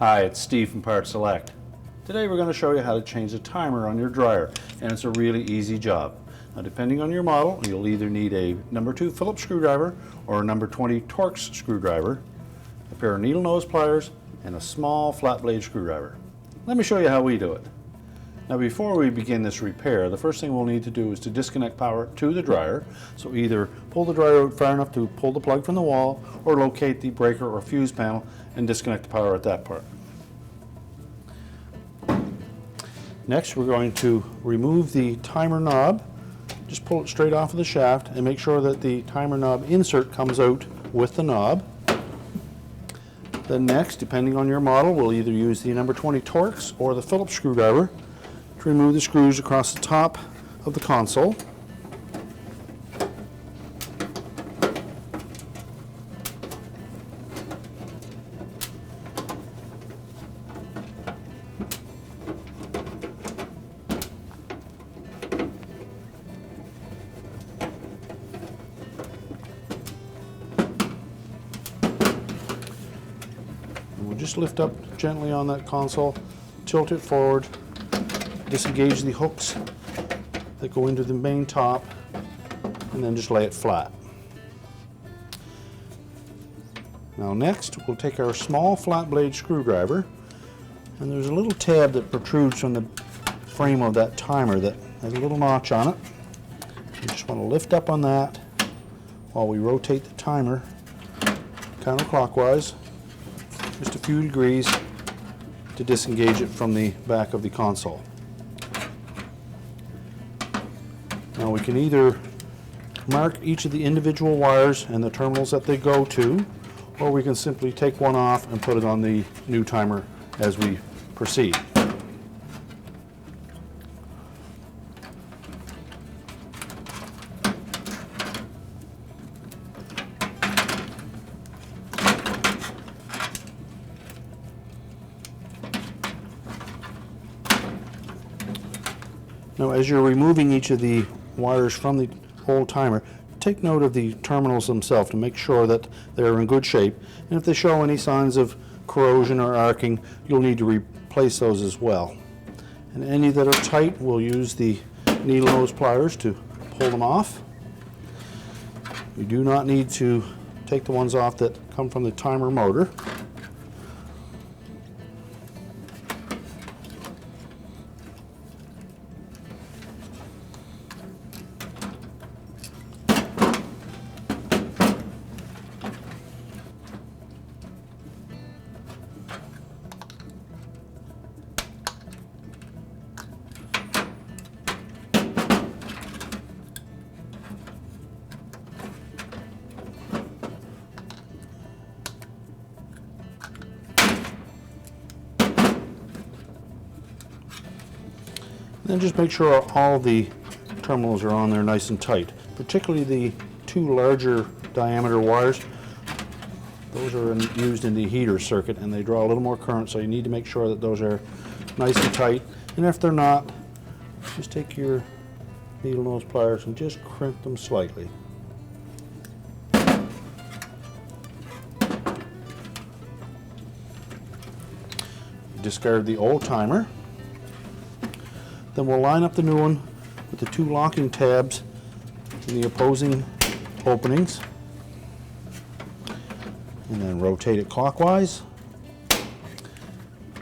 Hi, it's Steve from PartSelect. Today we're going to show you how to change the timer on your dryer, and it's a really easy job. Now, depending on your model, you'll either need a number 2 Phillips screwdriver or a number 20 Torx screwdriver, a pair of needle nose pliers, and a small flat blade screwdriver. Let me show you how we do it. Now, before we begin this repair, the first thing we'll need to do is to disconnect power to the dryer. So either pull the dryer out far enough to pull the plug from the wall, or locate the breaker or fuse panel and disconnect the power at that part. Next, we're going to remove the timer knob. Just pull it straight off of the shaft and make sure that the timer knob insert comes out with the knob. Then next, depending on your model, we'll either use the number 20 Torx or the Phillips screwdriver to remove the screws across the top of the console. And we'll just lift up gently on that console, tilt it forward, disengage the hooks that go into the main top, and then just lay it flat. Now next, we'll take our small flat blade screwdriver, and there's a little tab that protrudes from the frame of that timer that has a little notch on it. You just want to lift up on that while we rotate the timer counterclockwise, just a few degrees, to disengage it from the back of the console. Now we can either mark each of the individual wires and the terminals that they go to, or we can simply take one off and put it on the new timer as we proceed. Now, as you're removing each of the wires from the old timer, take note of the terminals themselves to make sure that they're in good shape, and if they show any signs of corrosion or arcing, you'll need to replace those as well. And any that are tight, we'll use the needle nose pliers to pull them off. You do not need to take the ones off that come from the timer motor. Then just make sure all the terminals are on there nice and tight, particularly the two larger diameter wires. Those are used in the heater circuit and they draw a little more current, so you need to make sure that those are nice and tight. And if they're not, just take your needle nose pliers and just crimp them slightly. Discard the old timer. Then we'll line up the new one with the two locking tabs in the opposing openings, and then rotate it clockwise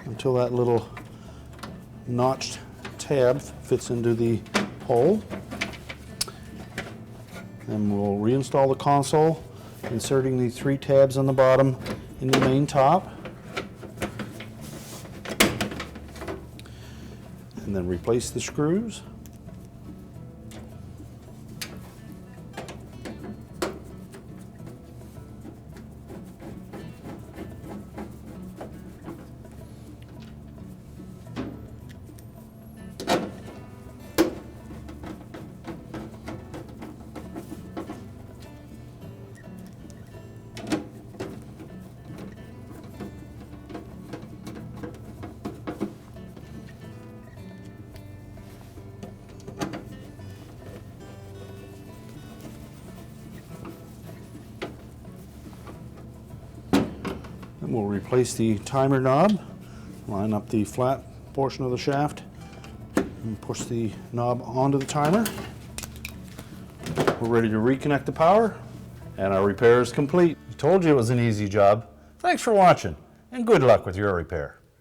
until that little notched tab fits into the hole. Then we'll reinstall the console, inserting the 3 tabs on the bottom in the main top. And then replace the screws. And we'll replace the timer knob. Line up the flat portion of the shaft and push the knob onto the timer. We're ready to reconnect the power, and our repair is complete. I told you it was an easy job. Thanks for watching, and good luck with your repair.